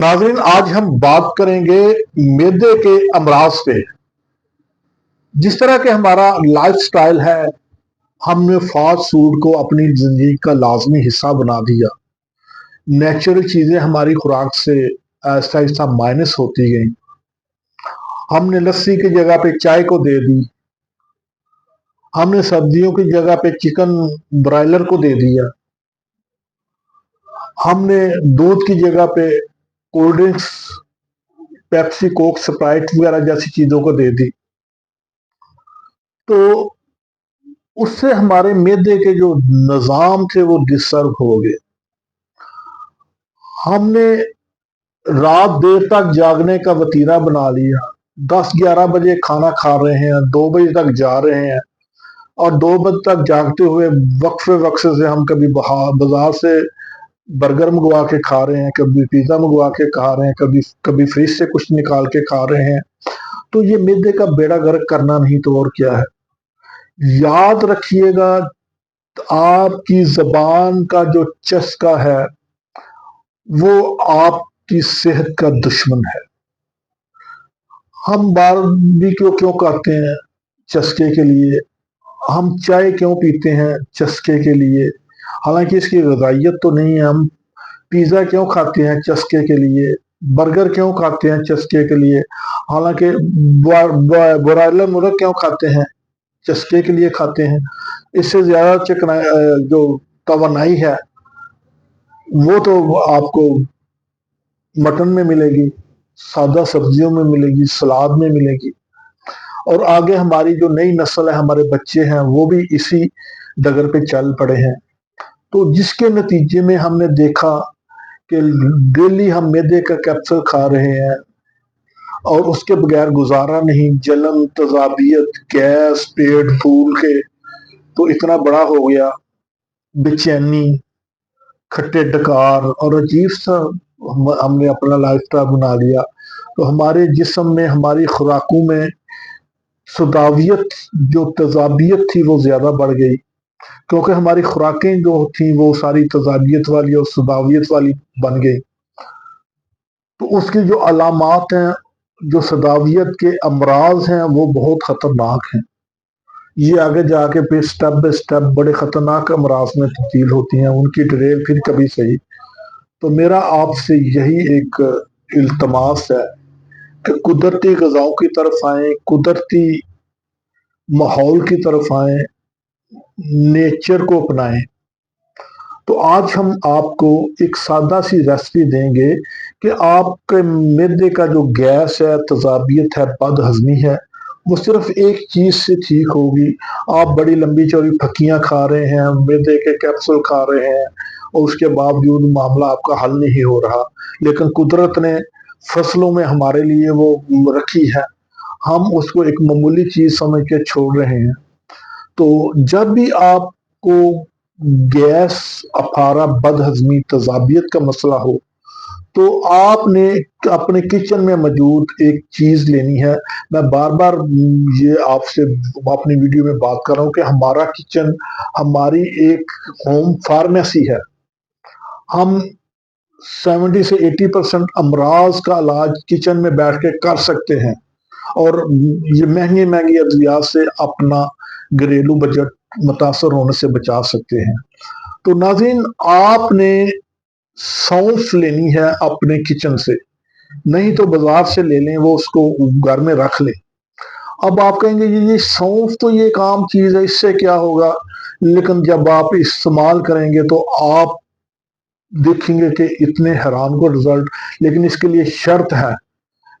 नाज़रीन, आज हम बात करेंगे मैदे के अमराज पे। जिस तरह के हमारा लाइफ स्टाइल है, हमने फास्ट फूड को अपनी जिंदगी का लाजमी हिस्सा बना दिया। नेचुरल चीजें हमारी खुराक से आहिस्ता आहिस्ता माइनस होती गई। हमने लस्सी की जगह पे चाय को दे दी। हमने सब्जियों की जगह पे चिकन ब्रायलर को दे दिया। हमने दूध की जगह पे cold drinks, Pepsi, Coke, Sprite वगैरह जैसी चीजों को दे दी। तो उससे हमारे मैदे के जो निज़ाम थे वो डिस्टर्ब हो गए। हमने रात देर तक जागने का वतीरा बना लिया। 10-11 बजे खाना खा रहे हैं, 2 बजे तक जा रहे हैं, और 2 बजे तक जागते हुए वक्फे वक्फे से हम कभी बाजार से बर्गर मंगवा के खा रहे हैं, कभी पिज्ज़ा मंगवा के खा रहे हैं, कभी कभी फ्रिज से कुछ निकाल के खा रहे हैं। तो ये मैदे का बेड़ा गर्क करना नहीं तो और क्या है। याद रखिएगा, आपकी जबान का जो चस्का है वो आपकी सेहत का दुश्मन है। हम बारबेक्यू क्यों करते हैं? चस्के के लिए। हम चाय क्यों पीते हैं? चस्के के लिए। हालांकि इसकी गजाइत तो नहीं है। हम पिज़्ज़ा क्यों खाते हैं? चस्के के लिए। बर्गर क्यों खाते हैं? चस्के के लिए। हालांकि ब्रॉयलर मुर्गा क्यों खाते हैं? चस्के के लिए खाते हैं। इससे ज्यादा चिकनाई जो तवानाई है वो तो आपको मटन में मिलेगी, सादा सब्जियों में मिलेगी, सलाद में मिलेगी। और आगे हमारी जो नई नस्ल है, हमारे बच्चे हैं, वो भी इसी डगर पे चल पड़े हैं। तो जिसके नतीजे में हमने देखा कि डेली हम मैदे का कैप्सूल खा रहे हैं और उसके बगैर गुजारा नहीं। जलन, तजाबियत, गैस, पेट फूल के तो इतना बड़ा हो गया, बेचैनी, खट्टे डकार और अजीब सा हमने अपना लाइफ स्टाइल बना लिया। तो हमारे जिस्म में, हमारी खुराकों में सुदावियत, जो तजाबियत थी वो ज़्यादा बढ़ गई, क्योंकि हमारी खुराकें जो थी वो सारी तजाबियत वाली और सुदावियत वाली बन गई। तो उसकी जो अलामात हैं, जो सदावियत के अमराज हैं, वो बहुत ख़तरनाक हैं। ये आगे जाके फिर स्टेप बाय स्टेप बड़े ख़तरनाक अमराज में तब्दील होती हैं। उनकी डिटेल फिर कभी सही। तो मेरा आपसे यही एक इल्तमास है कि कुदरती ग़िज़ाओं की तरफ आएँ, कुदरती माहौल की तरफ आएँ, नेचर को अपनाएँ। तो आज हम आपको एक सादा सी रेसिपी देंगे कि आपके मैदे का जो गैस है, तजाबियत है, बदहज़मी है, वो सिर्फ एक चीज़ से ठीक होगी। आप बड़ी लंबी चौड़ी फक्कियाँ खा रहे हैं, मैदे के कैप्सूल खा रहे हैं और उसके बावजूद मामला आपका हल नहीं हो रहा। लेकिन कुदरत ने फसलों में हमारे लिए वो रखी है, हम उसको एक मामूली चीज़ समझ के छोड़ रहे हैं। तो जब भी आपको गैस, अफारा, बदहज़मी, तजाबियत का मसला हो, तो आपने अपने किचन में मौजूद एक चीज़ लेनी है। मैं बार-बार ये आपसे अपनी वीडियो में बात कर रहा हूँ कि हमारा किचन हमारी एक होम फार्मेसी है। हम 70 से 80% अमराज का इलाज किचन में बैठ के कर सकते हैं और ये महंगी-महंगी अद्वियात से अपना घरेलू बजट मुतासर होने से बचा सकते हैं। तो नाज़रीन, आपने सौंफ लेनी है अपने किचन से, नहीं तो बाजार से ले लें, वो उसको घर में रख लें। अब आप कहेंगे ये सौंफ तो ये एक आम चीज़ है, इससे क्या होगा? लेकिन जब आप इस्तेमाल करेंगे तो आप देखेंगे कि इतने हैरान को रिजल्ट। लेकिन इसके लिए शर्त है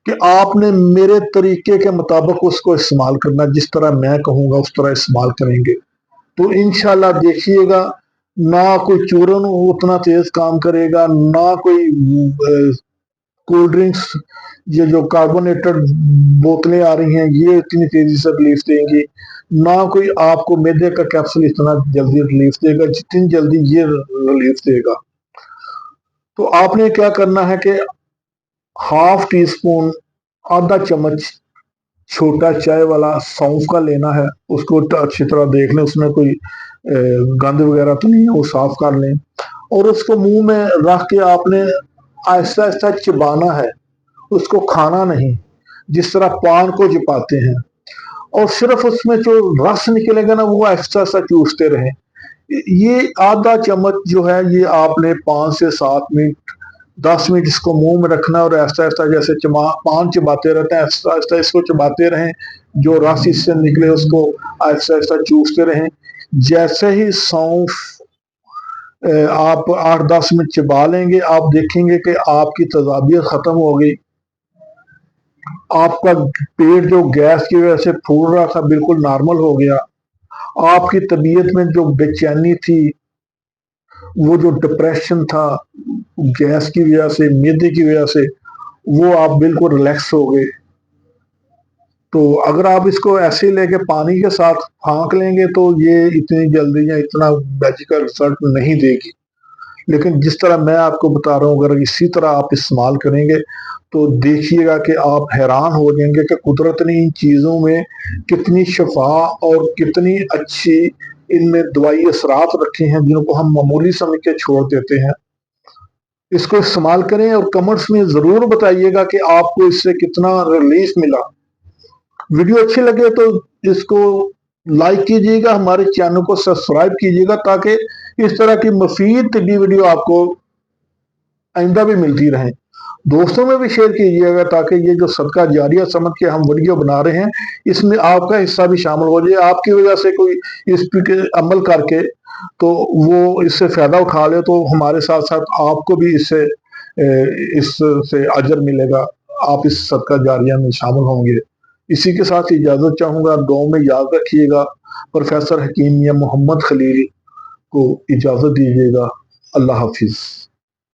कि आपने मेरे तरीके के मुताबिक उसको इस्तेमाल करना। जिस तरह मैं कहूँगा उस तरह इस्तेमाल करेंगे तो इंशाल्लाह देखिएगा, ना कोई चूरन उतना तेज काम करेगा, ना कोई कोल्ड ड्रिंक्स, ये जो कार्बोनेटेड बोतलें आ रही हैं ये इतनी तेजी से रिलीफ देंगी, ना कोई आपको मैदे का कैप्सूल इतना जल्दी रिलीफ देगा जितनी जल्दी ये रिलीफ देगा। तो आपने क्या करना है कि हाफ टी स्पून, आधा चम्मच छोटा चाय वाला सौंफ का लेना है। उसको अच्छी तरह देख लें, उसमें कोई गंद वगैरह तो नहीं है, वो साफ कर लें। और उसको मुंह में रख के आपने आहिस्ता आहिस्ता चबाना है, उसको खाना नहीं, जिस तरह पान को चबाते हैं। और सिर्फ उसमें जो रस निकलेगा ना वो आहिस्ता आहिस्ता चूसते रहें। ये आधा चम्मच जो है ये आपने 5 से 7 मिनट 10 मिनट इसको मुंह में रखना और ऐसा ऐसा जैसे पान चबाते रहते हैं, ऐसा ऐसा इसको चबाते रहें, जो रस इससे निकले उसको ऐसा ऐसा चूसते रहें। जैसे ही सौंफ आप 8-10 मिनट चबा लेंगे, आप देखेंगे कि आपकी तजाबियत खत्म हो गई, आपका पेट जो गैस की वजह से फूल रहा था बिल्कुल नॉर्मल हो गया, आपकी तबीयत में जो बेचैनी थी, वो जो डिप्रेशन था गैस की वजह से, मैदे की वजह से, वो आप बिल्कुल रिलैक्स हो गए। तो अगर आप इसको ऐसे लेके पानी के साथ फाँक लेंगे तो ये इतनी जल्दी या इतना मैजिकल रिजल्ट नहीं देगी। लेकिन जिस तरह मैं आपको बता रहा हूँ, अगर इसी तरह आप इस्तेमाल करेंगे तो देखिएगा कि आप हैरान हो जाएंगे कि कुदरत ने इन चीज़ों में कितनी शफा और कितनी अच्छी इनमें दवाई असरात रखे हैं, जिनको हम मामूली समझ के छोड़ देते हैं। इसको इस्तेमाल करें और कमेंट्स में ज़रूर बताइएगा कि आपको इससे कितना रिलीफ मिला। वीडियो अच्छी लगे तो इसको लाइक कीजिएगा, हमारे चैनल को सब्सक्राइब कीजिएगा, ताकि इस तरह की मुफीद तिब्बी वीडियो आपको आइंदा भी मिलती रहें। दोस्तों में भी शेयर कीजिएगा ताकि ये जो सदका जारिया समझ के हम वीडियो बना रहे हैं, इसमें आपका हिस्सा भी शामिल हो जाए। आपकी वजह से कोई इस पे अमल करके तो वो इससे फ़ायदा उठा ले, तो हमारे साथ साथ आपको भी इससे अजर मिलेगा, आप इस सदका जारिया में शामिल होंगे। इसी के साथ इजाज़त चाहूँगा, दुआ में याद रखिएगा। प्रोफेसर हकीम या मोहम्मद खलील को इजाज़त दीजिएगा। अल्लाह हाफिज़।